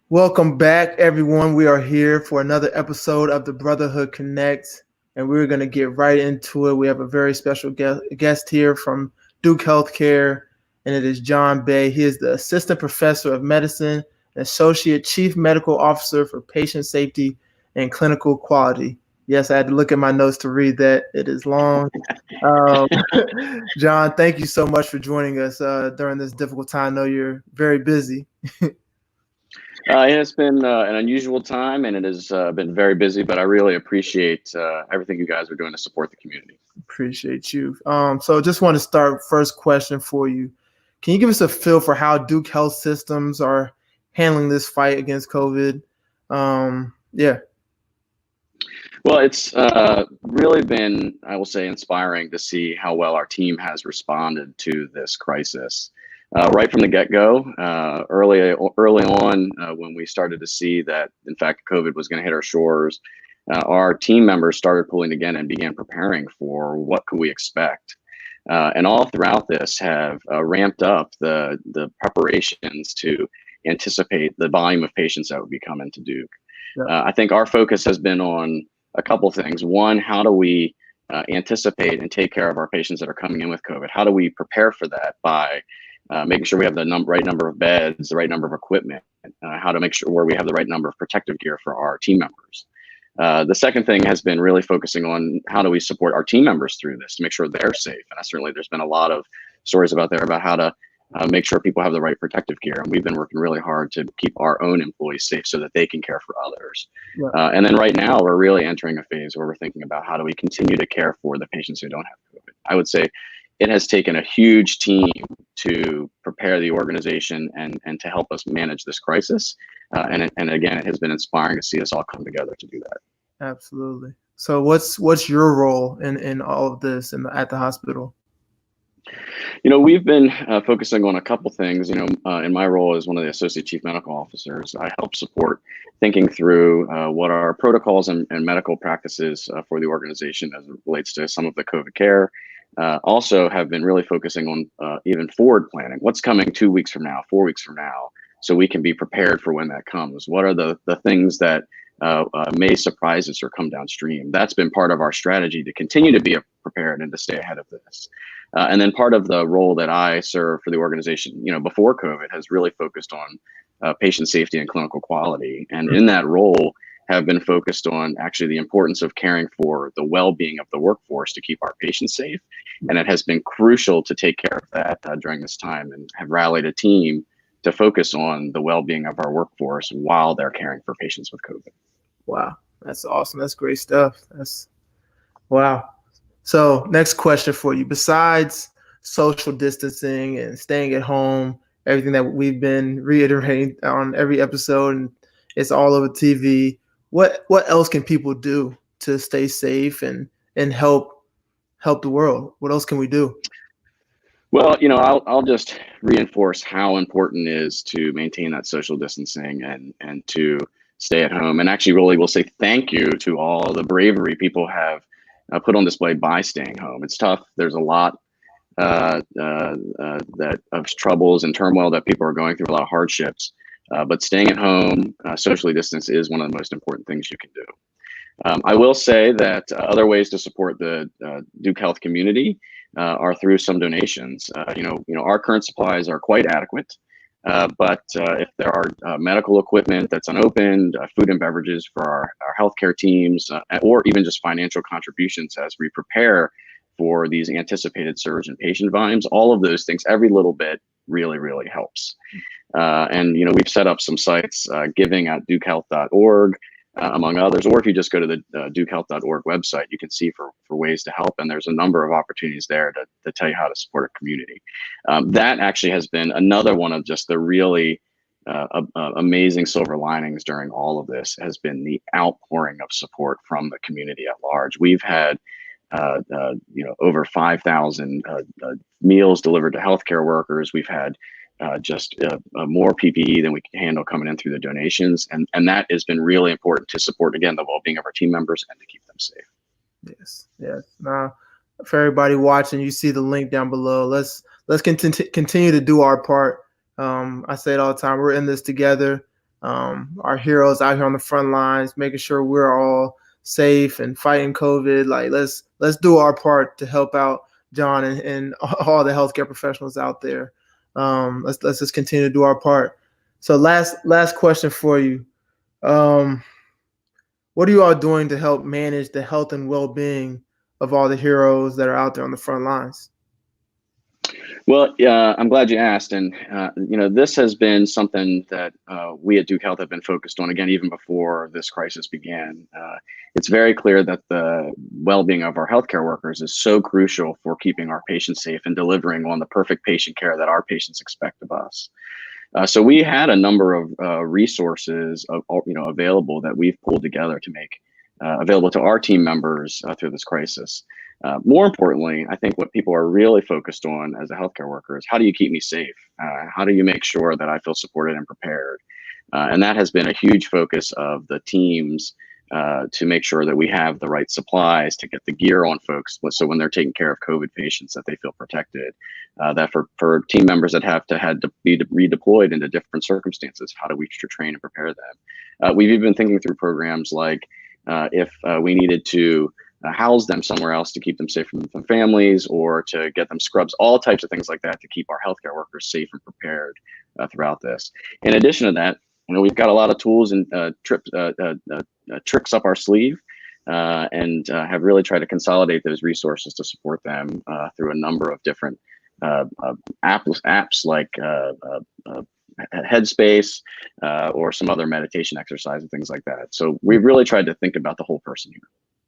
Welcome back, everyone. We are here for another episode of the Brotherhood Connect, and we're going to get right into it. We have a very special guest here from Duke Healthcare, and it is Jon Bae. He is the Assistant Professor of Medicine and Associate Chief Medical Officer for Patient Safety and Clinical Quality. Yes, I had to look at my notes to read that. It is long. Um, Jon, thank you so much for joining us during this difficult time. I know you're very busy. It has been an unusual time, and it has been very busy, but I really appreciate everything you guys are doing to support the community. Appreciate you. So just want to start first question for you. Can you give us a feel for how Duke Health Systems are handling this fight against COVID? Yeah. Well, it's really been, I will say, inspiring to see how well our team has responded to this crisis. Right from the get-go, early on, when we started to see that, in fact, COVID was going to hit our shores, our team members started pulling together and began preparing for what could we expect. And all throughout this have ramped up the preparations to anticipate the volume of patients that would be coming to Duke. Yeah. I think our focus has been on a couple things. One, how do we anticipate and take care of our patients that are coming in with COVID? How do we prepare for that by making sure we have the right number of beds, the right number of equipment, how to make sure we have the right number of protective gear for our team members. The second thing has been really focusing on how do we support our team members through this to make sure they're safe. And certainly there's been a lot of stories about how to make sure people have the right protective gear. And we've been working really hard to keep our own employees safe so that they can care for others. Yeah. And then right now we're really entering a phase where we're thinking about how do we continue to care for the patients who don't have COVID. I would say it has taken a huge team to prepare the organization and to help us manage this crisis. And again, it has been inspiring to see us all come together to do that. Absolutely. So what's your role in all of this at the hospital? We've been focusing on a couple things. In my role as one of the associate chief medical officers, I help support thinking through what are protocols and medical practices for the organization as it relates to some of the COVID care. Also have been really focusing on even forward planning. What's coming 2 weeks from now, 4 weeks from now, so we can be prepared for when that comes. What are the things that may surprise us or come downstream? That's been part of our strategy to continue to be prepared and to stay ahead of this. And then part of the role that I serve for the organization, before COVID, has really focused on patient safety and clinical quality. And in that role, have been focused on actually the importance of caring for the well-being of the workforce to keep our patients safe. And it has been crucial to take care of that during this time, and have rallied a team to focus on the well-being of our workforce while they're caring for patients with COVID. Wow, that's awesome. That's great stuff. Wow. So next question for you. Besides social distancing and staying at home, everything that we've been reiterating on every episode, and it's all over TV, what else can people do to stay safe and help the world? What else can we do? Well, I'll just reinforce how important it is to maintain that social distancing and to stay at home. And actually really will say thank you to all the bravery people have put on display by staying home. It's tough. There's a lot that of troubles and turmoil that people are going through, a lot of hardships. But staying at home, socially distanced, is one of the most important things you can do. I will say that other ways to support the Duke Health community are through some donations. Our current supplies are quite adequate, but if there are medical equipment that's unopened, food and beverages for our healthcare teams, or even just financial contributions as we prepare for these anticipated surge in patient volumes, all of those things, every little bit really, really helps. And we've set up some sites, giving at dukehealth.org, among others, or if you just go to the dukehealth.org website, you can see for ways to help. And there's a number of opportunities there to tell you how to support a community. That actually has been another one of just the really amazing silver linings during all of this, has been the outpouring of support from the community at large. We've had over 5,000 meals delivered to healthcare workers. We've had just more PPE than we can handle coming in through the donations. And that has been really important to support, again, the well-being of our team members and to keep them safe. Yes. Now, for everybody watching, you see the link down below. Let's continue to do our part. I say it all the time. We're in this together. our heroes out here on the front lines, making sure we're all safe and fighting COVID. Like let's do our part to help out Jon and all the healthcare professionals out there. Let's just continue to do our part. So last question for you. Um, what are you all doing to help manage the health and well-being of all the heroes that are out there on the front lines? Well, I'm glad you asked. And, this has been something that we at Duke Health have been focused on, again, even before this crisis began. It's very clear that the well-being of our healthcare workers is so crucial for keeping our patients safe and delivering on the perfect patient care that our patients expect of us. So we had a number of resources, available that we've pulled together to make available to our team members through this crisis. More importantly, I think what people are really focused on as a healthcare worker is how do you keep me safe? How do you make sure that I feel supported and prepared? And that has been a huge focus of the teams to make sure that we have the right supplies to get the gear on folks. So when they're taking care of COVID patients, that they feel protected. That for team members that had to be redeployed into different circumstances, how do we train and prepare them? We've even been thinking through programs like if we needed to house them somewhere else to keep them safe from families or to get them scrubs, all types of things like that to keep our healthcare workers safe and prepared throughout this. In addition to that, we've got a lot of tools and tricks up our sleeve and have really tried to consolidate those resources to support them through a number of different apps like Headspace or some other meditation exercise and things like that. So we've really tried to think about the whole person here.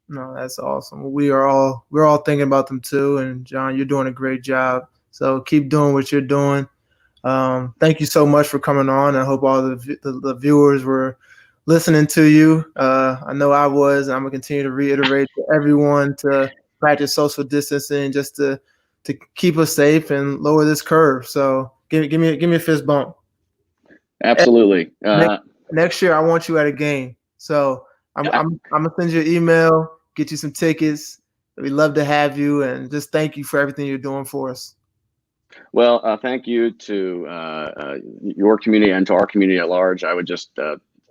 No, that's awesome. We're all thinking about them too. And Jon, you're doing a great job. So keep doing what you're doing. Thank you so much for coming on. I hope all the viewers were listening to you. I know I was. I'm gonna continue to reiterate to everyone to practice social distancing just to keep us safe and lower this curve. So give me a fist bump. Absolutely. Next year, I want you at a game. So I'm gonna send you an email, get you some tickets. We'd love to have you, and just thank you for everything you're doing for us. Well, thank you to your community and to our community at large. I would just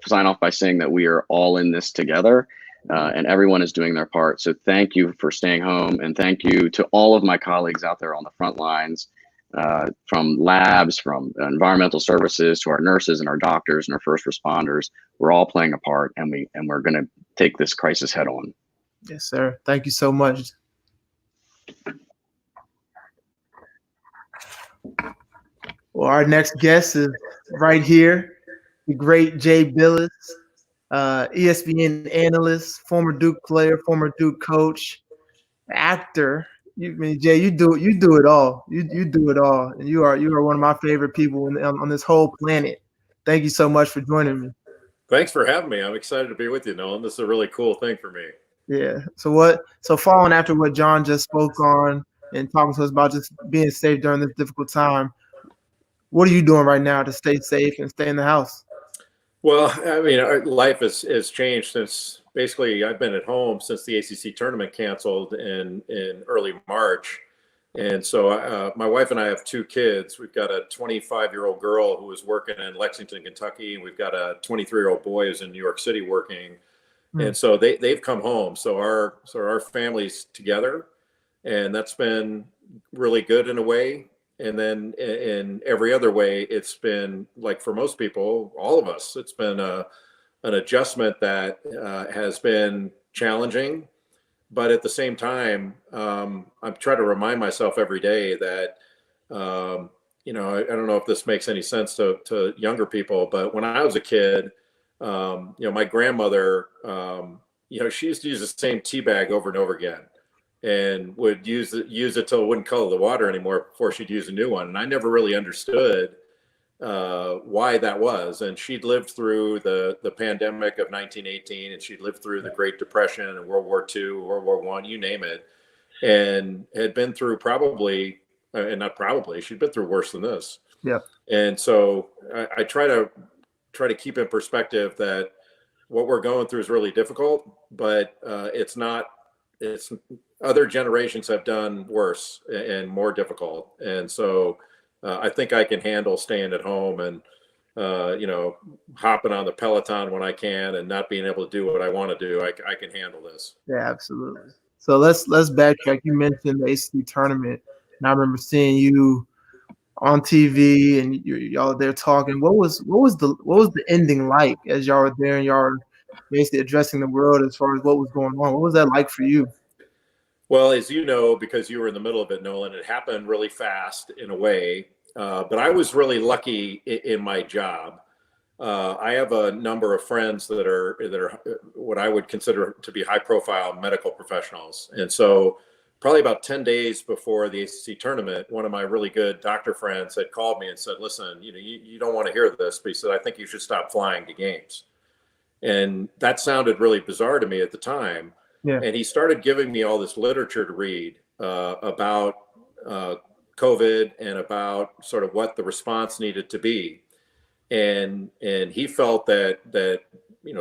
sign off by saying that we are all in this together and everyone is doing their part. So thank you for staying home, and thank you to all of my colleagues out there on the front lines, from labs, from environmental services, to our nurses and our doctors and our first responders. We're all playing a part, and we're going to take this crisis head on. Yes, sir. Thank you so much. Well, our next guest is right here, the great Jay Bilas, ESPN analyst, former Duke player, former Duke coach, actor. Jay, you do it all. You do it all, and you are one of my favorite people on this whole planet. Thank you so much for joining me. Thanks for having me. I'm excited to be with you, Nolan. This is a really cool thing for me. Yeah. So following after what Jon just spoke on and talking to us about just being safe during this difficult time, what are you doing right now to stay safe and stay in the house? Well, I mean, life has changed since basically I've been at home since the ACC tournament canceled in early March. And so my wife and I have two kids. We've got a 25-year-old girl who is working in Lexington, Kentucky, and we've got a 23-year-old boy who's in New York City working. And so they've come home. So our family's together, and that's been really good in a way. And then in every other way, it's been, like for most people, all of us, it's been an adjustment that has been challenging. But at the same time, I'm trying to remind myself every day that, I don't know if this makes any sense to younger people, but when I was a kid, my grandmother, she used to use the same tea bag over and over again, and would use it till it wouldn't color the water anymore before she'd use a new one. And I never really understood why that was. And she'd lived through the pandemic of 1918, and she'd lived through the Great Depression and World War II, World War I, you name it, and had been through she'd been through worse than this. Yeah. And so I try to keep in perspective that what we're going through is really difficult, but it's other generations have done worse and more difficult. And so I think I can handle staying at home and hopping on the Peloton when I can and not being able to do what I want to do. I can handle this. Yeah, absolutely. So let's backtrack. You mentioned the ACC tournament, and I remember seeing you on TV and y'all there talking. What was the ending like as y'all were there and y'all were basically addressing the world as far as what was going on? What was that like for you? Well, as you know, because you were in the middle of it, Nolan, it happened really fast in a way. But I was really lucky in my job. I have a number of friends that are what I would consider to be high-profile medical professionals, and so probably about 10 days before the ACC tournament, one of my really good doctor friends had called me and said, "Listen, you don't want to hear this," but he said, "I think you should stop flying to games." And that sounded really bizarre to me at the time. Yeah. And he started giving me all this literature to read about COVID and about sort of what the response needed to be. And he felt that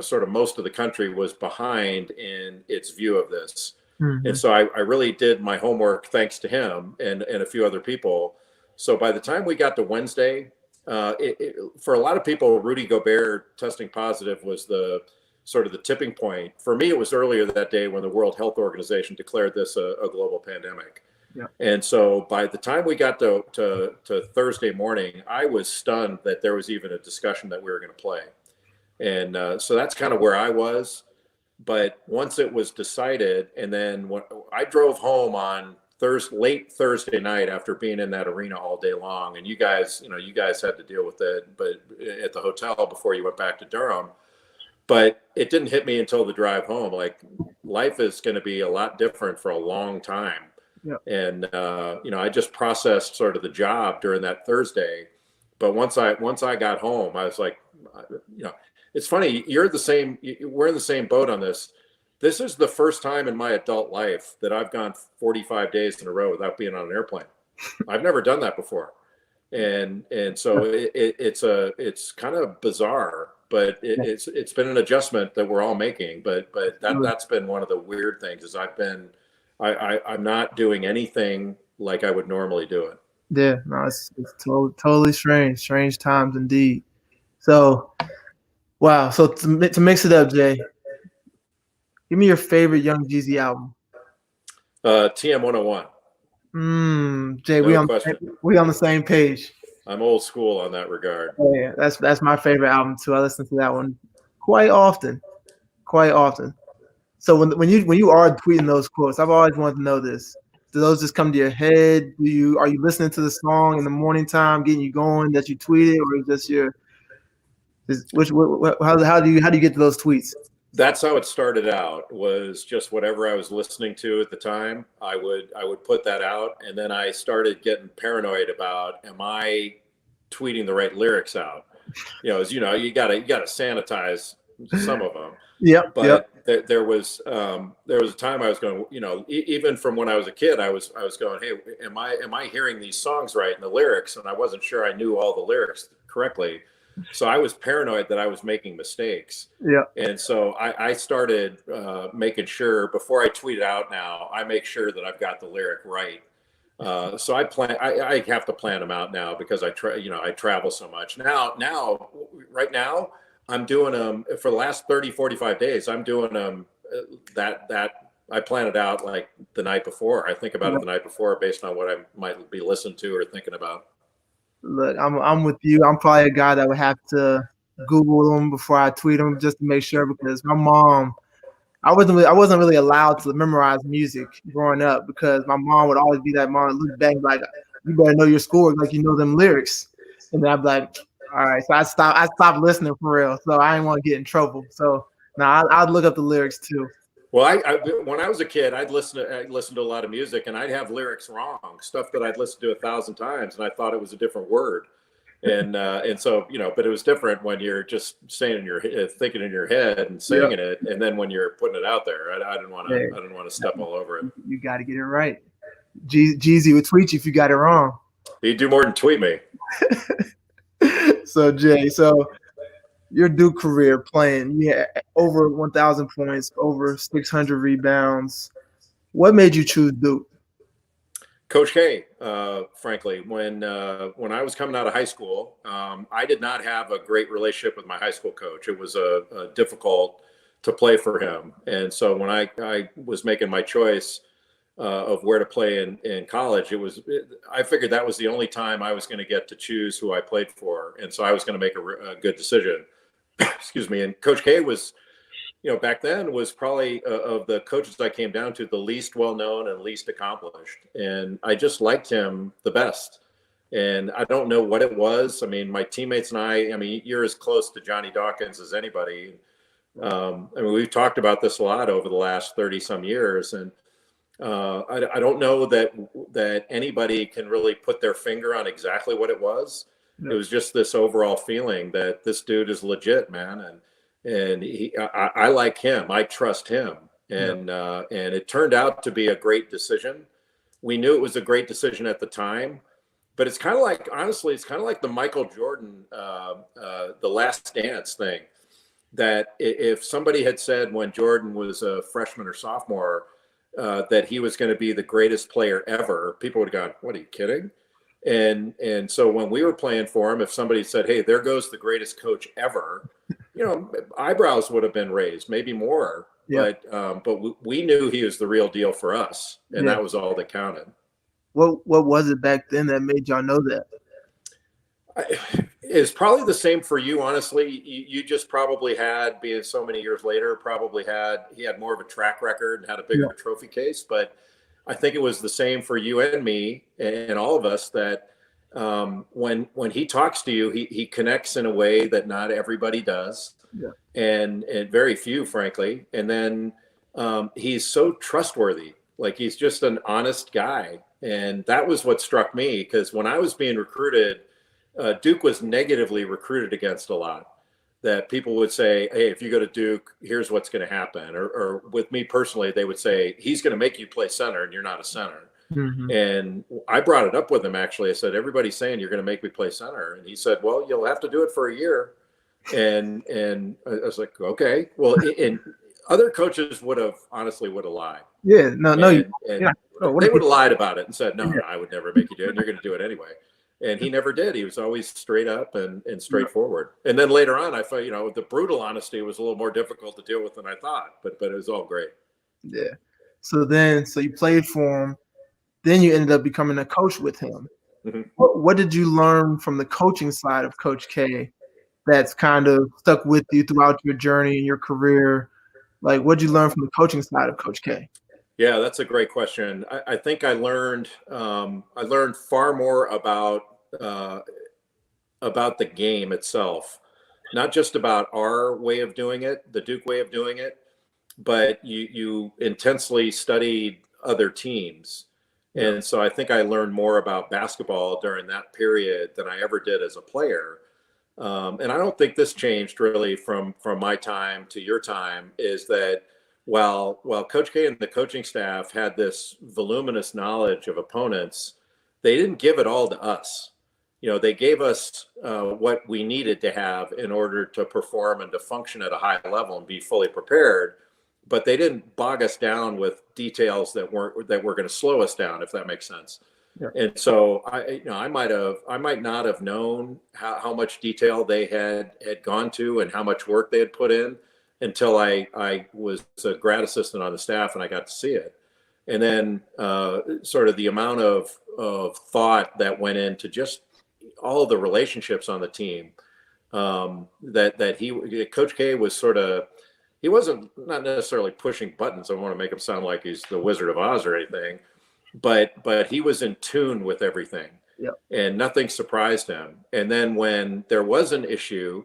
sort of most of the country was behind in its view of this. Mm-hmm. And so I really did my homework thanks to him and a few other people. So by the time we got to Wednesday, for a lot of people, Rudy Gobert testing positive was the sort of the tipping point. For me, it was earlier that day when the World Health Organization declared this a global pandemic. Yeah. And so by the time we got to Thursday morning, I was stunned that there was even a discussion that we were going to play. And so that's kind of where I was. But once it was decided, and then when I drove home on late Thursday night after being in that arena all day long, and you guys had to deal with it, but at the hotel before you went back to Durham. But it didn't hit me until the drive home. Like, life is going to be a lot different for a long time. Yep. And I just processed sort of the job during that Thursday. But once I got home, I was like, it's funny. We're in the same boat on this. This is the first time in my adult life that I've gone 45 days in a row without being on an airplane. I've never done that before. And so it's kind of bizarre, but it's been an adjustment that we're all making. But that's been one of the weird things is I'm not doing anything like I would normally do it. Yeah, no, it's totally strange times indeed. So, wow. So to mix it up, Jay, give me your favorite Young Jeezy album. TM 101. Jay, No we on the same page. I'm old school on that regard. Oh, yeah, that's my favorite album too. I listen to that one quite often. So when you are tweeting those quotes, I've always wanted to know this. Do those just come to your head? Are you listening to the song in the morning time, getting you going that you tweeted, or is just how do you get to those tweets? That's how it started out, was just whatever I was listening to at the time. I would put that out, and then I started getting paranoid about, am I tweeting the right lyrics out? As you gotta sanitize some of them. Yep. But there was a time I was going, even from when I was a kid, I was going, hey, am I hearing these songs right in the lyrics? And I wasn't sure I knew all the lyrics correctly. So I was paranoid that I was making mistakes. Yeah. And so I started making sure before I tweet it out now, I make sure that I've got the lyric right. So I have to plan them out now because I travel so much. Right now, I'm doing them for the last 30, 45 days. I'm doing them that I plan it out like the night before. I think about it the night before based on what I might be listening to or thinking about. Look, I'm with you. I'm probably a guy that would have to Google them before I tweet them just to make sure, because my mom, I wasn't really allowed to memorize music growing up because my mom would always be that mom that looked back like, you better know your score like you know them lyrics, and then I'd be like, all right. So I stopped listening for real. So I didn't want to get in trouble. So now I'd look up the lyrics too. Well, when I was a kid, I'd listen to a lot of music, and I'd have lyrics wrong, stuff that I'd listened to 1,000 times, and I thought it was a different word, and so but it was different when you're just saying thinking in your head and singing it, and then when you're putting it out there, I didn't want to step all over it. You got to get it right. Jeezy would tweet you if you got it wrong. He'd do more than tweet me. So Jay, your Duke career playing, you had over 1,000 points, over 600 rebounds. What made you choose Duke? Coach K, frankly, when I was coming out of high school, I did not have a great relationship with my high school coach. It was a difficult to play for him, and so when I was making my choice of where to play in college, I figured that was the only time I was going to get to choose who I played for, and so I was going to make a good decision. Excuse me. And Coach K was, back then was probably of the coaches I came down to the least well known and least accomplished. And I just liked him the best. And I don't know what it was. I mean, my teammates and I mean, you're as close to Johnny Dawkins as anybody. I mean, we've talked about this a lot over the last 30 some years. And I don't know that anybody can really put their finger on exactly what it was. Yeah. It was just this overall feeling that this dude is legit, man. And I like him. I trust him. And it turned out to be a great decision. We knew it was a great decision at the time, but it's kind of like, honestly, it's kind of like the Michael Jordan, the Last Dance thing, that if somebody had said when Jordan was a freshman or sophomore that he was going to be the greatest player ever, people would have gone, "What, are you kidding?" And so when we were playing for him, if somebody said, "Hey, there goes the greatest coach ever," eyebrows would have been raised, maybe more. Yeah. But we knew he was the real deal for us, and that was all that counted. What was it back then that made y'all know that? It's probably the same for you, honestly. You just probably had, being so many years later, he had more of a track record and had a bigger trophy case. But I think it was the same for you and me and all of us, that when he talks to you, he connects in a way that not everybody does, and very few, frankly. And then he's so trustworthy. Like, he's just an honest guy. And that was what struck me, because when I was being recruited, Duke was negatively recruited against a lot. That people would say, "Hey, if you go to Duke, here's what's going to happen." Or with me personally, they would say, "He's going to make you play center, and you're not a center." Mm-hmm. And I brought it up with him, actually. I said, "Everybody's saying you're going to make me play center." And he said, "Well, you'll have to do it for a year." And I was like, "Okay." Well, and other coaches would have lied. Yeah, no. They would have lied about it and said, "No, I would never make you do it. And you're going to do it anyway." And he never did. He was always straight up and straightforward. And then later on, I thought, the brutal honesty was a little more difficult to deal with than I thought, but it was all great. Yeah. So you played for him. Then you ended up becoming a coach with him. Mm-hmm. What did you learn from the coaching side of Coach K that's kind of stuck with you throughout your journey and your career? Like, what did you learn from the coaching side of Coach K? Yeah, that's a great question. I think I learned far more about the game itself, not just about our way of doing it, the Duke way of doing it, but you intensely studied other teams. Yeah. And so I think I learned more about basketball during that period than I ever did as a player. And I don't think this changed really from my time to your time, is that while Coach K and the coaching staff had this voluminous knowledge of opponents, they didn't give it all to us. They gave us what we needed to have in order to perform and to function at a high level and be fully prepared. But they didn't bog us down with details that were going to slow us down, if that makes sense. Yeah. And so I might not have known how much detail they had gone to and how much work they had put in until I was a grad assistant on the staff and I got to see it. And then sort of the amount of thought that went into just all of the relationships on the team, that Coach K was he wasn't not necessarily pushing buttons. I don't want to make him sound like he's the Wizard of Oz or anything, but he was in tune with everything. Yep. And nothing surprised him. And then when there was an issue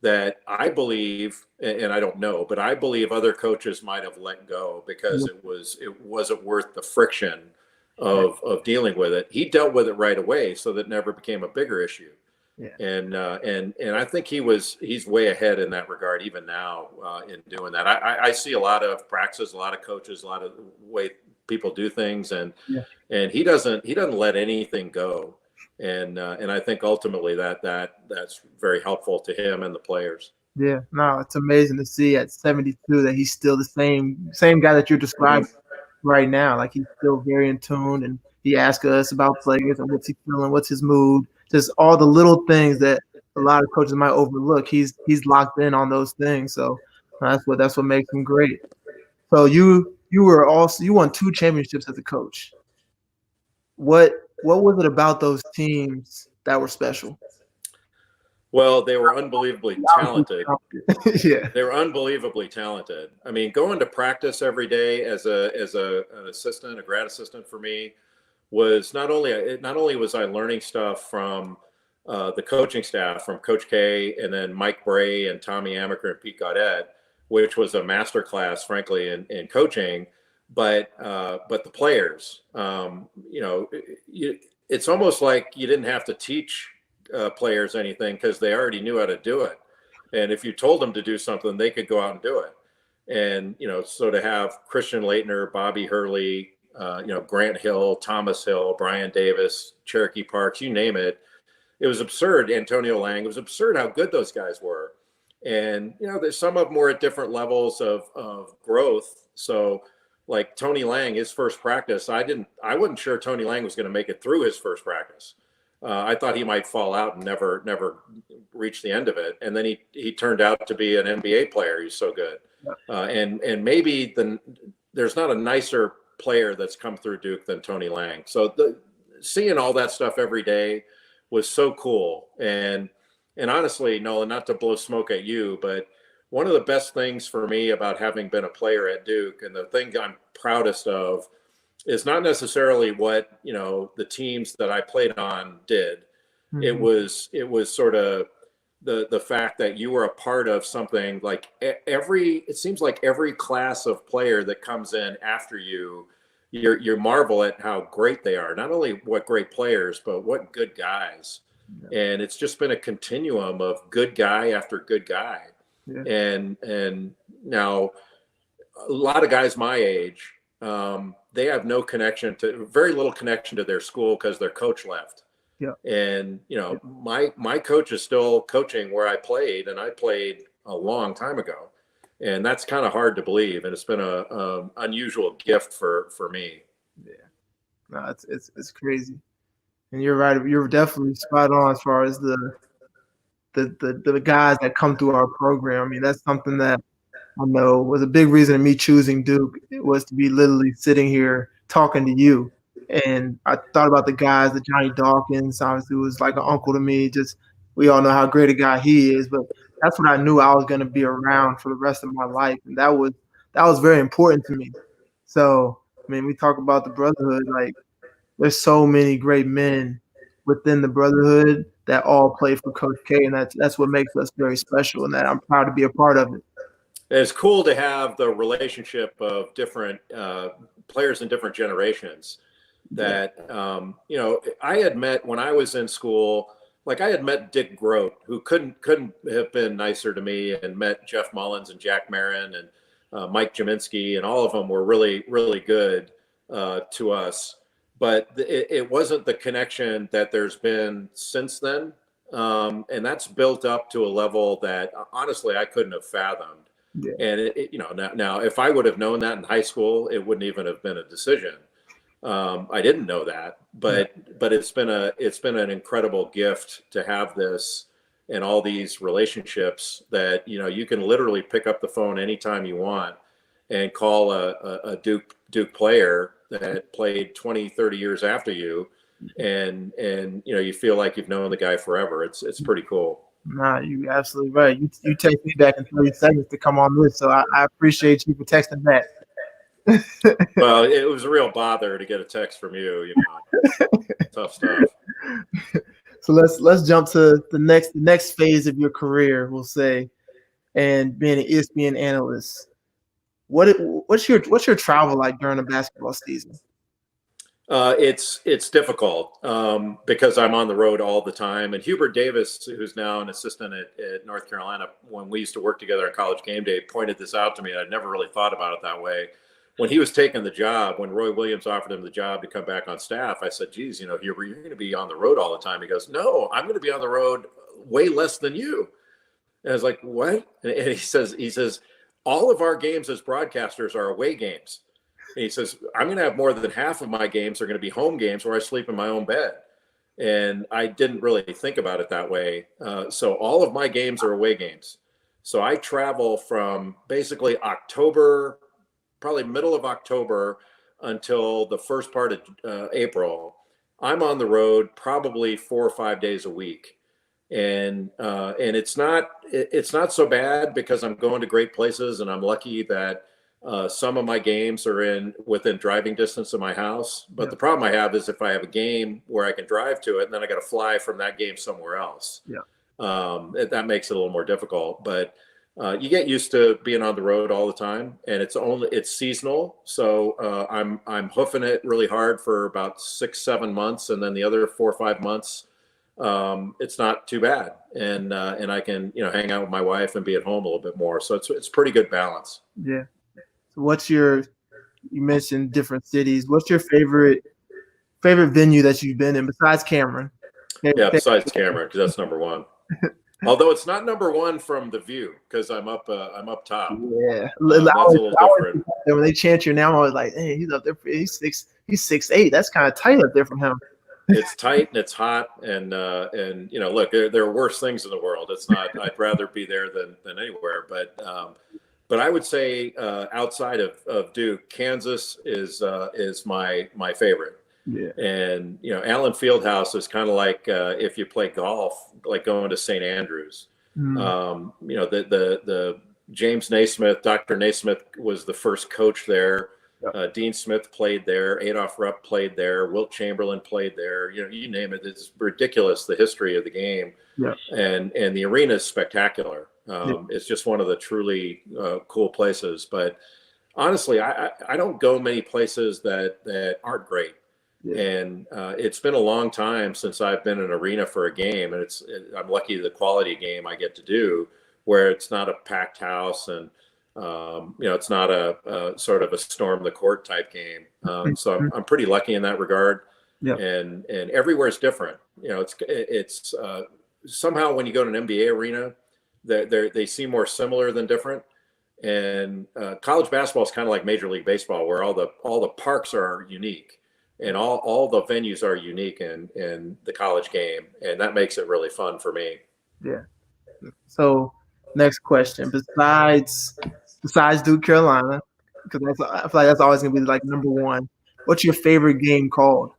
that I believe, and I don't know, but I believe other coaches might have let go because it wasn't worth the friction of dealing with it. He dealt with it right away, so that it never became a bigger issue. Yeah. And I think he's way ahead in that regard, even now, in doing that. I see a lot of practices, a lot of coaches, a lot of way people do things, and he doesn't let anything go. And I think ultimately that's very helpful to him and the players. Yeah, no, it's amazing to see at 72 that he's still the same guy that you're describing right now. Like, he's still very in tune and He asks us about players and what's he feeling, what's his mood, just all the little things that a lot of coaches might overlook. He's locked in on those things. So that's what makes him great. So you won 2 championships as a coach. What was it about those teams that were special? Well, they were unbelievably talented. Yeah. They were unbelievably talented. I mean, going to practice every day as an assistant, a grad assistant for me, was not only was I learning stuff from the coaching staff, from Coach K and then Mike Bray and Tommy Amaker and Pete Gaudet, which was a master class, frankly, in coaching, but the players, it's almost like you didn't have to teach players anything because they already knew how to do it. And if you told them to do something, they could go out and do it. And, so to have Christian Leitner, Bobby Hurley, Grant Hill, Thomas Hill, Brian Davis, Cherokee Parks, you name it, it was absurd. Antonio Lang, it was absurd how good those guys were. And, there's some of them were at different levels of growth. So like Tony Lang, his first practice, I wasn't sure Tony Lang was going to make it through his first practice. I thought he might fall out and never reach the end of it. And then he turned out to be an NBA player. He's so good. And maybe there's not a nicer player that's come through Duke than Tony Lang. So seeing all that stuff every day was so cool. And honestly, Nolan, not to blow smoke at you, but one of the best things for me about having been a player at Duke, and the thing I'm proudest of, is not necessarily what the teams that I played on did. Mm-hmm. It was sort of the fact that you were a part of something. Like it seems like every class of player that comes in after you marvel at how great they are. Not only what great players, but what good guys. Yeah. And it's just been a continuum of good guy after good guy. Yeah. And now a lot of guys my age, they have very little connection to their school because their coach left. Yeah. And, my coach is still coaching where I played, and I played a long time ago. And that's kind of hard to believe. And it's been a unusual gift for me. Yeah. No, it's crazy. And you're right. You're definitely spot on as far as the guys that come through our program. I mean, that's something that I know was a big reason of me choosing Duke. It was to be literally sitting here talking to you. And I thought about the guys, the Johnny Dawkins, obviously was like an uncle to me. Just, we all know how great a guy he is, but that's what I knew I was going to be around for the rest of my life. And that was very important to me. So, I mean, we talk about the Brotherhood, like there's so many great men within the Brotherhood that all play for Coach K, and that's what makes us very special, and that I'm proud to be a part of it. It's cool to have the relationship of different players in different generations that, I had met when I was in school. Like I had met Dick Grote, who couldn't have been nicer to me, and met Jeff Mullins and Jack Marin and Mike Jaminski, and all of them were really, really good to us. But it wasn't the connection that there's been since then. And that's built up to a level that honestly I couldn't have fathomed. Yeah. And now if I would have known that in high school, it wouldn't even have been a decision. I didn't know that, but it's been an incredible gift to have this and all these relationships that you can literally pick up the phone anytime you want and call a Duke player that played 20, 30 years after you, and you feel like you've known the guy forever. It's pretty cool. Nah, you're absolutely right. You take me back in 30 seconds to come on this, so I appreciate you for texting that. Well, it was a real bother to get a text from you. Tough stuff. So let's jump to the next phase of your career, we'll say, and being an ESPN analyst. What's your travel like during a basketball season? It's difficult because I'm on the road all the time. And Hubert Davis, who's now an assistant at North Carolina, when we used to work together on College Game Day, pointed this out to me. I'd never really thought about it that way. When he was taking the job, when Roy Williams offered him the job to come back on staff, I said, geez, Hubert, you're going to be on the road all the time. He goes, no, I'm going to be on the road way less than you. And I was like, what? And he says, all of our games as broadcasters are away games. And he says, I'm going to have more than half of my games are going to be home games where I sleep in my own bed. And I didn't really think about it that way. So all of my games are away games. So I travel from basically October, probably middle of October until the first part of April. I'm on the road probably 4 or 5 days a week. And it's not so bad because I'm going to great places, and I'm lucky that some of my games are within driving distance of my house. But the problem I have is if I have a game where I can drive to it, and then I got to fly from that game somewhere else. That makes it a little more difficult. But you get used to being on the road all the time, and it's seasonal. So I'm hoofing it really hard for about 6-7 months, and then the other 4 or 5 months, it's not too bad, and I can hang out with my wife and be at home a little bit more. So it's pretty good balance. Yeah. So you mentioned different cities. What's your favorite venue that you've been in besides Cameron? Besides Cameron, because that's number one. Although it's not number one from the view, because I'm up top. Yeah, that's a little different. When they chant your name, I was like, "Hey, he's up there. He's 6'8". That's kind of tight up there from him." It's tight and it's hot, and look, there are worse things in the world. It's not. I'd rather be there than anywhere. But I would say outside of Duke, Kansas is my favorite. Yeah. And Allen Fieldhouse is kind of like if you play golf, like going to St. Andrews. The James Naismith, Dr. Naismith was the first coach there. Dean Smith played there. Adolph Rupp played there. Wilt Chamberlain played there. You name it. It's ridiculous, the history of the game. Yeah. And the arena is spectacular. It's just one of the truly cool places. But honestly, I don't go many places that aren't great. Yeah. And it's been a long time since I've been in an arena for a game, and I'm lucky the quality game I get to do, where it's not a packed house and it's not a sort of a storm the court type game. So I'm pretty lucky in that regard. Yeah. And everywhere's different. It's somehow when you go to an NBA arena, they seem more similar than different. And college basketball is kind of like Major League Baseball, where all the parks are unique. And all the venues are unique in the college game, and that makes it really fun for me. Yeah. So, next question: besides Duke, Carolina, because I feel like that's always gonna be like number one. What's your favorite game called?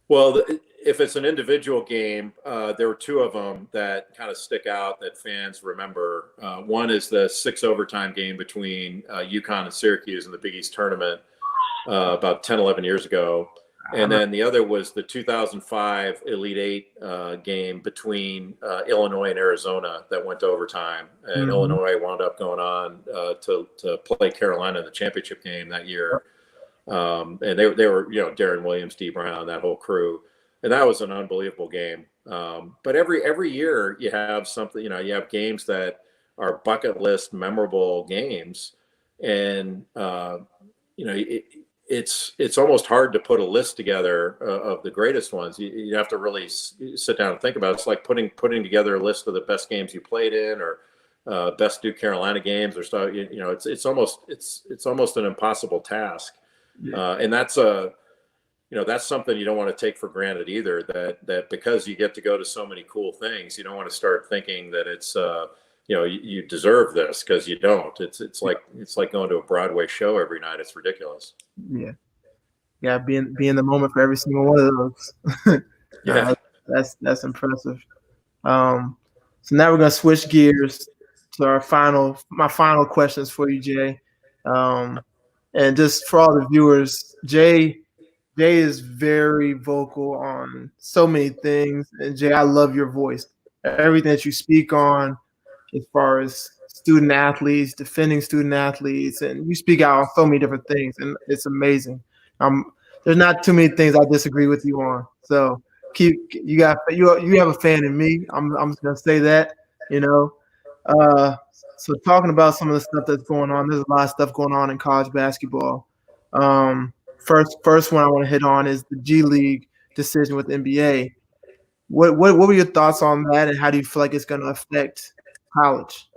Well, if it's an individual game, there were two of them that kind of stick out that fans remember. One is the 6 overtime game between UConn and Syracuse in the Big East tournament. About 10, 11 years ago. And then the other was the 2005 Elite Eight game between Illinois and Arizona that went to overtime. And Illinois wound up going on to play Carolina in the championship game that year. And they were, Darren Williams, Dee Brown, that whole crew. And that was an unbelievable game. But every year you have something, you have games that are bucket list memorable games. And, it's almost hard to put a list together of the greatest ones. You have to really sit down and think about it. It's like putting together a list of the best games you played in, or best Duke Carolina games, or stuff. It's almost an impossible task. Yeah. And that's something you don't want to take for granted either. That because you get to go to so many cool things, you don't want to start thinking that it's you deserve this, because you don't. It's like going to a Broadway show every night. It's ridiculous. Yeah. Be in the moment for every single one of those. Yeah, that's impressive. So now we're gonna switch gears to my final questions for you, Jay. And just for all the viewers, Jay is very vocal on so many things. And Jay, I love your voice. Everything that you speak on, as far as student athletes, defending student athletes, and you speak out on so many different things, and it's amazing. There's not too many things I disagree with you on. So you have a fan in me. I'm just gonna say that, So talking about some of the stuff that's going on, there's a lot of stuff going on in college basketball. First one I want to hit on is the G League decision with the NBA. What were your thoughts on that, and how do you feel like it's going to affect college?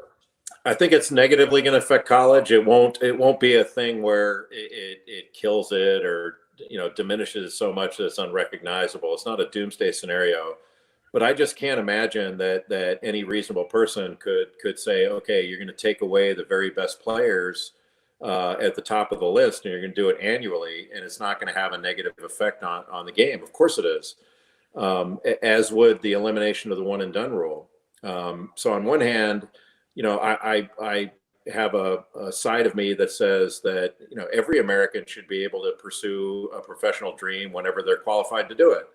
I think it's negatively going to affect college. It won't be a thing where it kills it or diminishes so much that it's unrecognizable. It's not a doomsday scenario, but I just can't imagine that any reasonable person could say, okay, you're going to take away the very best players at the top of the list, and you're going to do it annually, and it's not going to have a negative effect on the game. Of course it is, as would the elimination of the one and done rule. So on one hand, I have a side of me that says that every American should be able to pursue a professional dream whenever they're qualified to do it.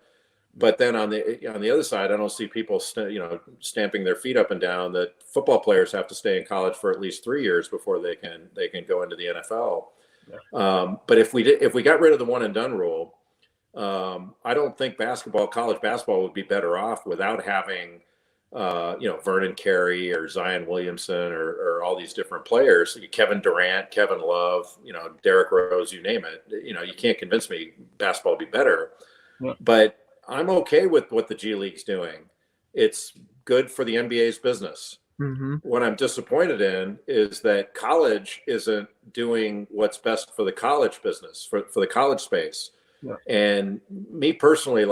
But then on the other side, I don't see people stamping their feet up and down that football players have to stay in college for at least 3 years before they can go into the NFL. Yeah. But if we got rid of the one and done rule, I don't think college basketball would be better off without having Vernon Carey or Zion Williamson or all these different players, Kevin Durant, Kevin Love, Derrick Rose, you name it. You can't convince me basketball would be better. Yeah. But I'm okay with what the G League's doing. It's good for the NBA's business. Mm-hmm. What I'm disappointed in is that college isn't doing what's best for the college business, for the college space. Yeah. And me personally,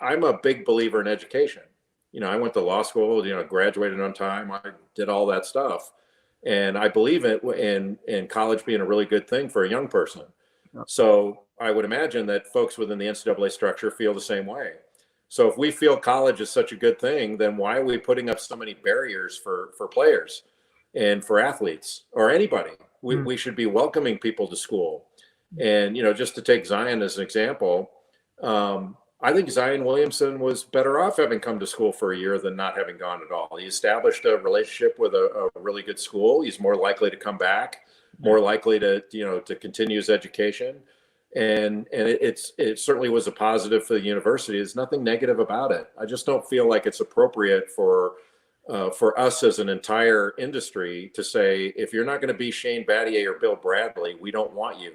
I'm a big believer in education. I went to law school, graduated on time. I did all that stuff. And I believe in college being a really good thing for a young person. Yeah. So I would imagine that folks within the NCAA structure feel the same way. So if we feel college is such a good thing, then why are we putting up so many barriers for players and for athletes or anybody? We should be welcoming people to school. And, just to take Zion as an example, I think Zion Williamson was better off having come to school for a year than not having gone at all. He established a relationship with a really good school. He's more likely to come back, more likely to continue his education. And it certainly was a positive for the university. There's nothing negative about it. I just don't feel like it's appropriate for us as an entire industry to say, if you're not going to be Shane Battier or Bill Bradley, we don't want you.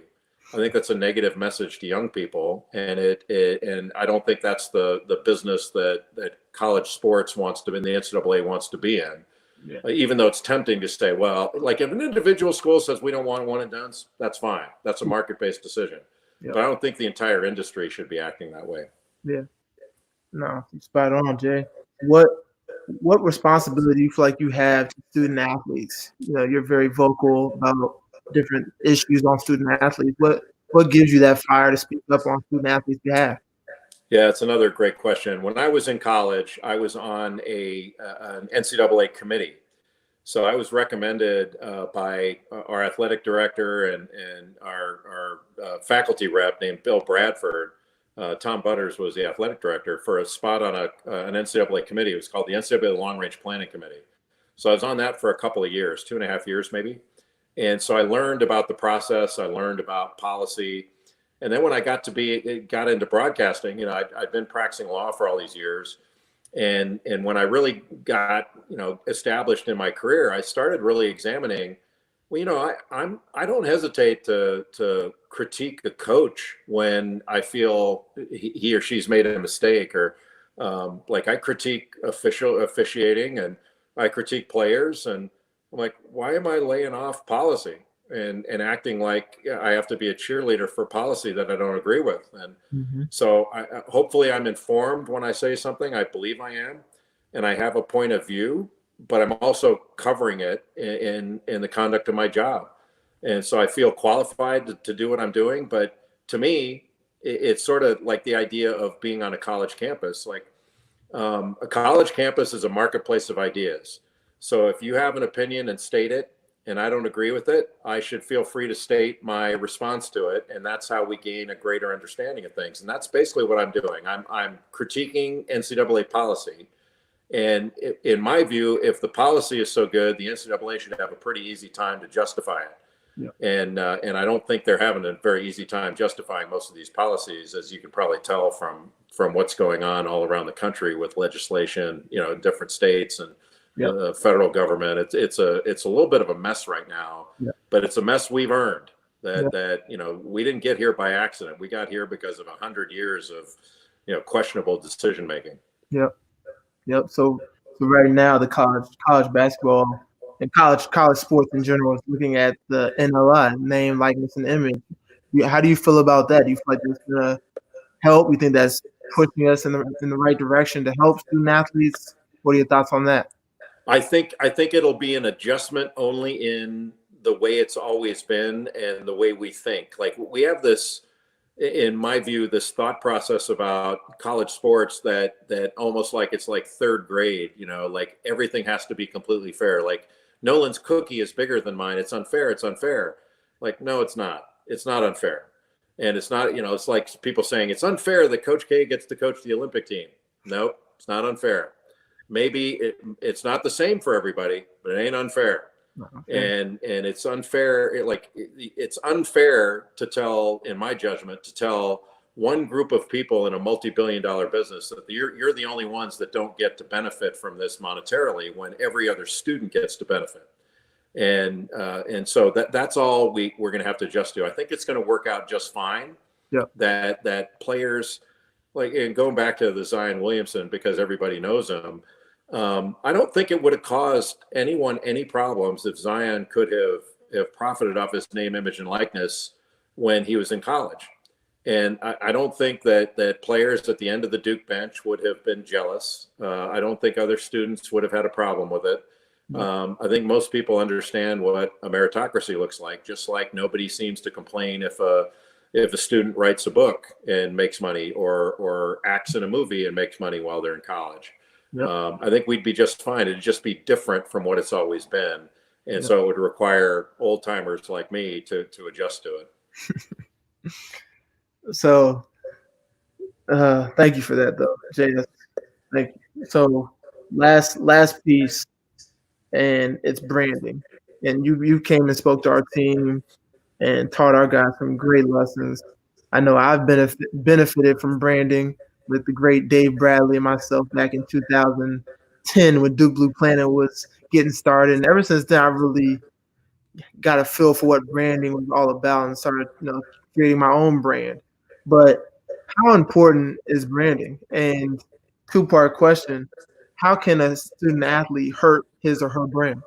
I think that's a negative message to young people, and and I don't think that's the business that college sports wants to be, and the NCAA wants to be in. Yeah. Even though it's tempting to say, well, if an individual school says we don't want one and dones, that's fine. That's a market-based decision. Yeah. But I don't think the entire industry should be acting that way. Yeah. No, spot on, Jay. What responsibility do you feel like you have to student athletes? You're very vocal about different issues on student athletes. What gives you that fire to speak up on student athletes' behalf? Yeah, it's another great question. When I was in college, I was on an NCAA committee. So I was recommended by our athletic director and our faculty rep named Bill Bradford. Tom Butters was the athletic director, for a spot on an NCAA committee. It was called the NCAA Long Range Planning Committee. So I was on that for a couple of years, 2.5 years maybe. And so I learned about the process. I learned about policy. And then when I got into broadcasting, I'd been practicing law for all these years. And when I really got, established in my career, I started really examining, I don't hesitate to critique a coach when I feel he or she's made a mistake, or I critique officiating, and I critique players, and I'm like, why am I laying off policy and acting like I have to be a cheerleader for policy that I don't agree with? And so hopefully I'm informed when I say something. I believe I am, and I have a point of view, but I'm also covering it in the conduct of my job. And so I feel qualified to do what I'm doing. But to me, it's sort of like the idea of being on a college campus. A college campus is a marketplace of ideas. So if you have an opinion and state it, and I don't agree with it, I should feel free to state my response to it. And that's how we gain a greater understanding of things. And that's basically what I'm doing. I'm critiquing NCAA policy. And in my view, if the policy is so good, the NCAA should have a pretty easy time to justify it. Yeah. And I don't think they're having a very easy time justifying most of these policies, as you can probably tell from what's going on all around the country with legislation, in different states and the federal government. It's a little bit of a mess right now, but it's a mess we've earned. That we didn't get here by accident. We got here because of 100 years of questionable decision making. Yep. So right now, the college basketball and college sports in general is looking at the NLI, name, likeness, and image. How do you feel about that? Do you feel like it's gonna help? You think that's pushing us in the right direction to help student athletes? What are your thoughts on that? I think it'll be an adjustment only in the way it's always been and the way we think. Like we have this, in my view, this thought process about college sports that almost like it's like third grade, like everything has to be completely fair. Like Nolan's cookie is bigger than mine. It's unfair. It's unfair. Like, no, it's not. It's not unfair. And it's not, it's like people saying it's unfair that Coach K gets to coach the Olympic team. Nope, it's not unfair. Maybe it's not the same for everybody, but it ain't unfair. Okay. And it's unfair. It's unfair to tell, in my judgment, to tell one group of people in a multi-billion-dollar business that you're the only ones that don't get to benefit from this monetarily when every other student gets to benefit. And so that's all we're going to have to adjust to. I think it's going to work out just fine. Yeah. That players, like, and going back to the Zion Williamson, because everybody knows him, I don't think it would have caused anyone any problems if Zion could have profited off his name, image, and likeness when he was in college. And I don't think that players at the end of the Duke bench would have been jealous. I don't think other students would have had a problem with it. I think most people understand what a meritocracy looks like, just like nobody seems to complain if a student writes a book and makes money or acts in a movie and makes money while they're in college. Yep. I think we'd be just fine. It'd just be different from what it's always been. And Yep. So it would require old timers like me to adjust to it. So thank you for that, though, Jay. Thank you. So last piece, and it's branding. And you came and spoke to our team and taught our guys some great lessons. I know I've benefited from branding with the great Dave Bradley and myself back in 2010 when Duke Blue Planet was getting started. And ever since then, I've really got a feel for what branding was all about and started, creating my own brand. But how important is branding? And two-part question, how can a student athlete hurt his or her brand?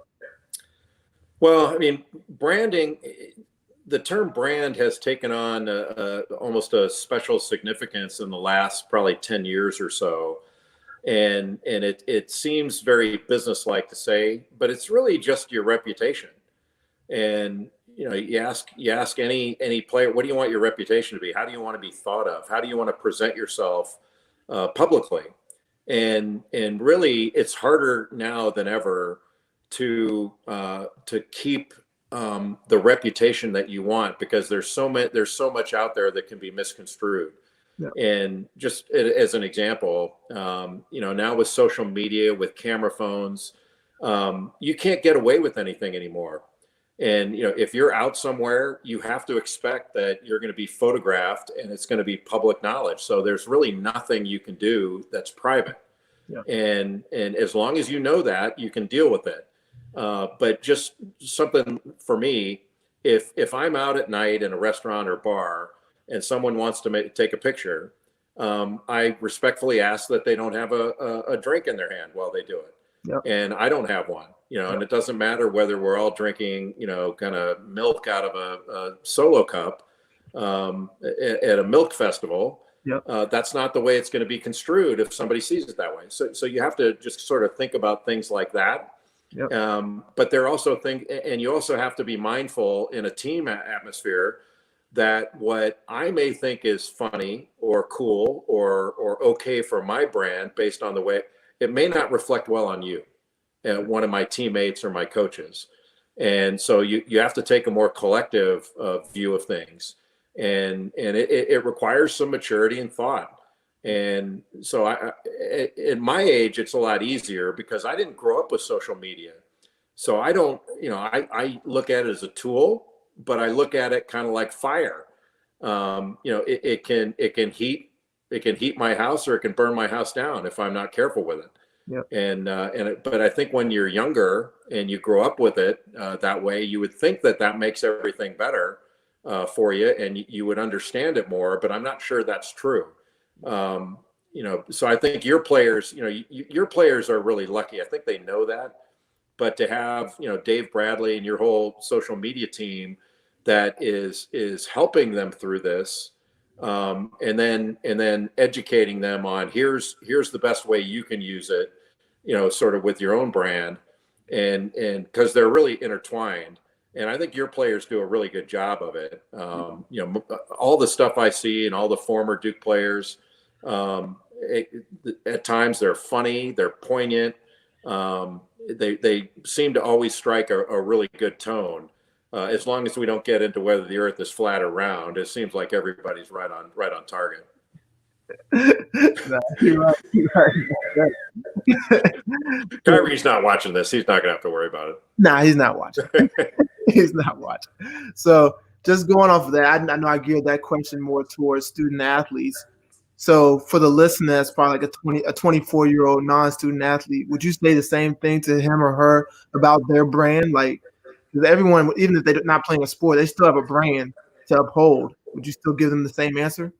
Well, I mean, branding, the term brand has taken on almost a special significance in the last probably 10 years or so. And it seems very businesslike to say, but it's really just your reputation. And you ask any player, what do you want your reputation to be? How do you want to be thought of? How do you want to present yourself publicly? And really, it's harder now than ever to keep the reputation that you want, because there's so much out there that can be misconstrued. Yeah. And just as an example, now with social media, with camera phones, you can't get away with anything anymore. And if you're out somewhere, you have to expect that you're going to be photographed and it's going to be public knowledge. So there's really nothing you can do that's private. Yeah. And as long as you know that, you can deal with it. But just something for me, if I'm out at night in a restaurant or bar and someone wants to take a picture, I respectfully ask that they don't have a drink in their hand while they do it. Yep. And I don't have one, and it doesn't matter whether we're all drinking, kind of milk out of a solo cup at a milk festival. Yep. That's not the way it's going to be construed if somebody sees it that way. So you have to just sort of think about things like that. Yep. But there are also things, and you also have to be mindful in a team atmosphere that what I may think is funny or cool or okay for my brand based on the way, it may not reflect well on you, one of my teammates or my coaches. And so you have to take a more collective view of things. And it requires some maturity and thought. And so at my age, it's a lot easier because I didn't grow up with social media. So I don't, I look at it as a tool, but I look at it kind of like fire. It can heat my house, or it can burn my house down if I'm not careful with it. Yep. But I think when you're younger and you grow up with it that way, you would think that makes everything better for you, and you would understand it more. But I'm not sure that's true. So I think your players, your players are really lucky. I think they know that. but to have, Dave Bradley and your whole social media team that is helping them through this, and then educating them on here's the best way you can use it, sort of with your own brand, and because they're really intertwined. And I think your players do a really good job of it. All the stuff I see and all the former Duke players, at times they're funny, they're poignant. They seem to always strike a really good tone. As long as we don't get into whether the earth is flat or round, it seems like everybody's right on target. No, you're right. You're right. Kyrie's not watching this. He's not going to have to worry about it. Nah, he's not watching. He's not watching. So just going off of that, I know I geared that question more towards student athletes. So for the listener, that's probably like a 24-year-old non-student athlete. Would you say the same thing to him or her about their brand? Like, because everyone, even if they're not playing a sport, they still have a brand to uphold. Would you still give them the same answer?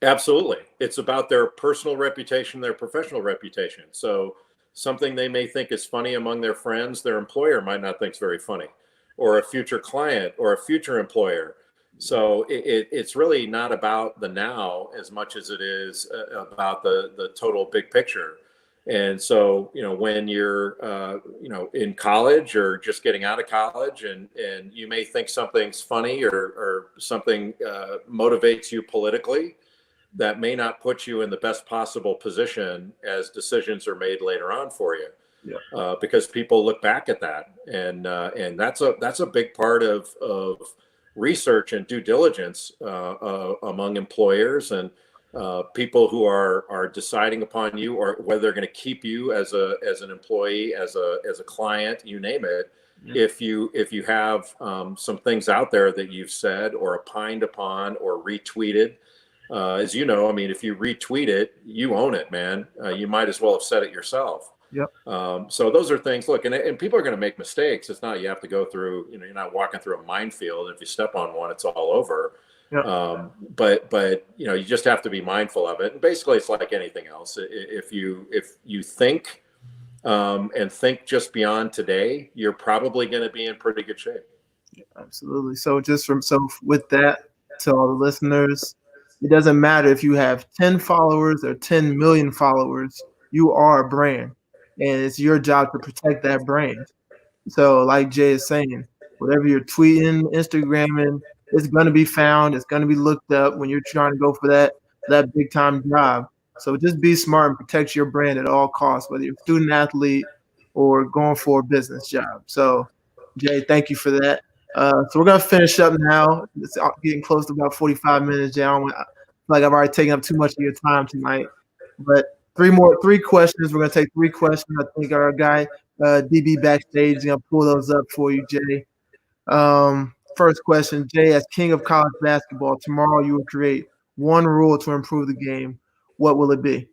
Absolutely. It's about their personal reputation, their professional reputation. So something they may think is funny among their friends, their employer might not think is very funny, or a future client or a future employer. So it's really not about the now as much as it is about the total big picture. And so, when you're, in college or just getting out of college, and you may think something's funny or something motivates you politically, that may not put you in the best possible position as decisions are made later on for you. Yeah. Because people look back at that, and that's a big part of research and due diligence among employers and people who are deciding upon you, or whether they're going to keep you as an employee, as a client, you name it. Yeah. If you have some things out there that you've said or opined upon or retweeted, as you know, I mean, if you retweet it, you own it, man. You might as well have said it yourself. Yep. So those are things. Look, and people are going to make mistakes. It's not, you have to go through, you're not walking through a minefield. If you step on one, it's all over. Yep. But you just have to be mindful of it. And basically, it's like anything else. If you think and think just beyond today, you're probably going to be in pretty good shape. Yeah, absolutely. So with that, to all the listeners, it doesn't matter if you have 10 followers or 10 million followers. You are a brand. And it's your job to protect that brand. So like Jay is saying, whatever you're tweeting, Instagramming, it's going to be found. It's going to be looked up when you're trying to go for that big time job. So just be smart and protect your brand at all costs, whether you're a student athlete or going for a business job. So Jay, thank you for that. So we're going to finish up now. It's getting close to about 45 minutes, Jay. I feel like I've already taken up too much of your time tonight. But three questions. We're going to take 3 questions. I think our guy, DB Backstage, is going to pull those up for you, Jay. First question, Jay, as king of college basketball, tomorrow you will create one rule to improve the game. What will it be?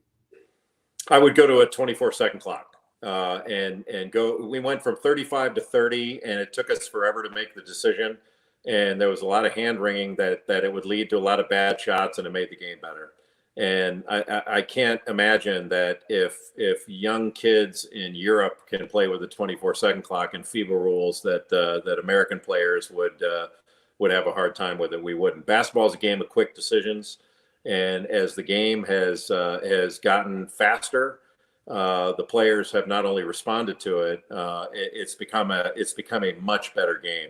I would go to a 24-second clock and go. We went from 35 to 30, and it took us forever to make the decision. And there was a lot of hand wringing that it would lead to a lot of bad shots, and it made the game better. And I can't imagine that if young kids in Europe can play with a 24-second clock and FIBA rules, that American players would have a hard time with it. We wouldn't. Basketball is a game of quick decisions, and as the game has gotten faster, the players have not only responded to it. It's become a much better game.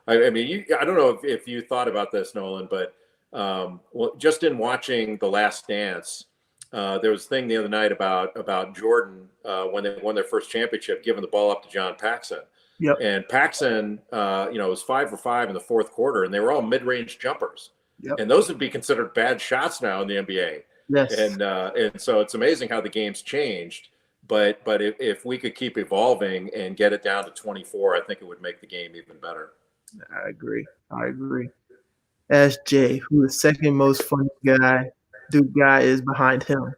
I mean, I don't know if you thought about this, Nolan, but well, just in watching The Last Dance, there was a thing the other night about Jordan when they won their first championship, giving the ball up to John Paxson. Yep. And Paxson, was 5 for 5 in the fourth quarter, and they were all mid-range jumpers. Yep. And those would be considered bad shots now in the NBA. Yes. And so it's amazing how the game's changed. But if we could keep evolving and get it down to 24, I think it would make the game even better. I agree. Ask Jay, who the second most funny Duke guy is behind him.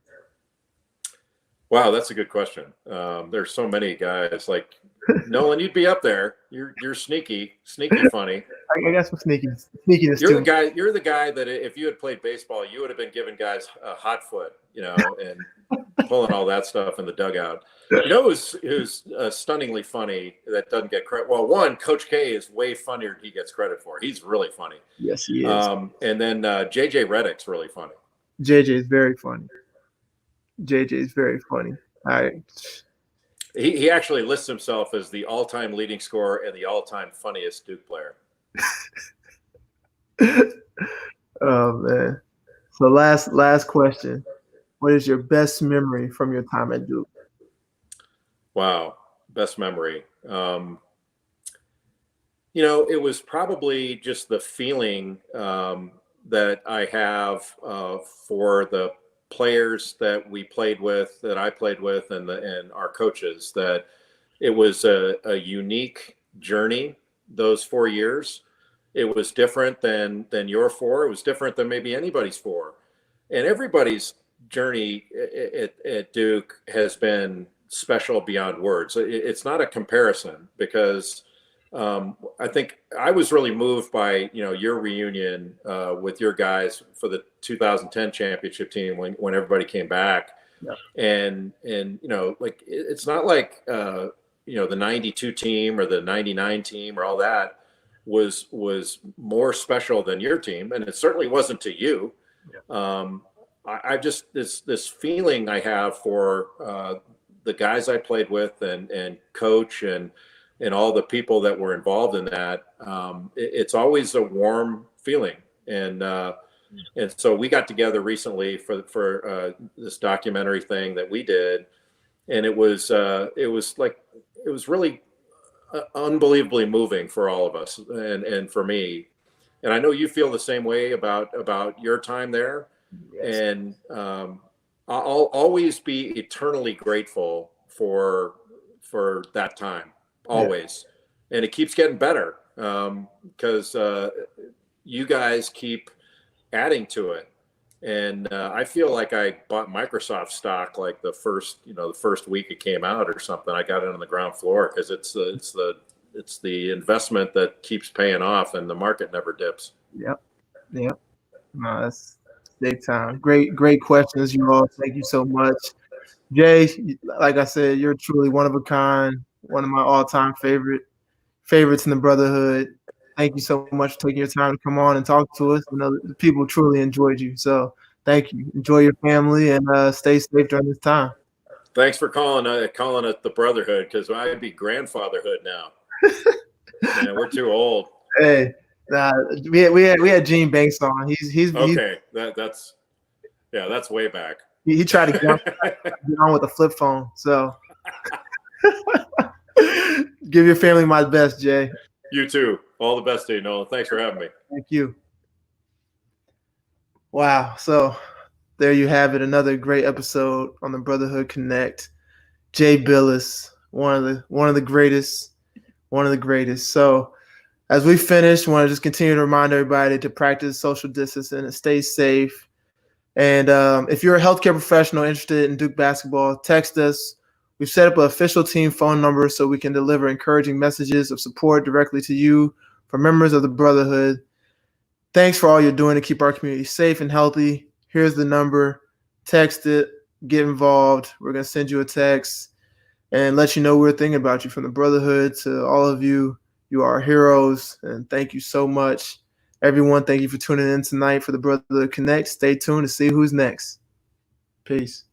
Wow, that's a good question. There's so many guys. Like Nolan, you'd be up there. You're sneaky funny. I guess I'm sneakiness. You're the guy that if you had played baseball, you would have been giving guys a hot foot, and pulling all that stuff in the dugout. You know, it was stunningly funny that doesn't get credit. Well, one, Coach K is way funnier than he gets credit for. He's really funny. Yes, he is. And then JJ Redick's really funny. JJ is very funny. JJ is very funny. He actually lists himself as the all-time leading scorer and the all-time funniest Duke player. Oh man. So last question. What is your best memory from your time at Duke? Wow, best memory. You know, it was probably just the feeling that I have for the players that we played with, that I played with, and our coaches. That it was a unique journey. Those 4 years, it was different than your 4. It was different than maybe anybody's 4, and everybody's journey at Duke has been special beyond words. It's not a comparison because I think I was really moved by, you know, your reunion with your guys for the 2010 championship team when everybody came back. Yeah. And you know, like it's not like you know, the 92 team or the 99 team or all that was more special than your team, and it certainly wasn't to you. Yeah. I just this feeling I have for the guys I played with and coach and all the people that were involved in that. It's always a warm feeling, and so we got together recently for this documentary thing that we did, and it was really unbelievably moving for all of us and for me, and I know you feel the same way about your time there. Yes. And I'll always be eternally grateful for that time, always. Yeah. And it keeps getting better because you guys keep adding to it. And I feel like I bought Microsoft stock like the first week it came out or something. I got it on the ground floor because it's the investment that keeps paying off, and the market never dips. Yep. No, that's big time. Great questions, you all. Thank you so much. Jay, like I said, you're truly one of a kind, one of my all-time favorites in the Brotherhood. Thank you so much for taking your time to come on and talk to us. You know, the people truly enjoyed you. So thank you. Enjoy your family and stay safe during this time. Thanks for calling it the Brotherhood, because I'd be grandfatherhood now. Man, we're too old. Hey, we had Gene Banks on. He's okay. That's way back. He tried to get on with a flip phone. So give your family my best, Jay. You too. All the best to you, Nolan. Thanks for having me. Thank you. Wow. So there you have it. Another great episode on the Brotherhood Connect. Jay Bilas, one of the greatest. So as we finish, I want to just continue to remind everybody to practice social distancing and stay safe. And if you're a healthcare professional interested in Duke basketball, text us. We've set up an official team phone number so we can deliver encouraging messages of support directly to you from members of the Brotherhood. Thanks for all you're doing to keep our community safe and healthy. Here's the number. Text it. Get involved. We're going to send you a text and let you know we're thinking about you. From the Brotherhood to all of you, you are heroes, and thank you so much. Everyone, thank you for tuning in tonight for the Brotherhood Connect. Stay tuned to see who's next. Peace.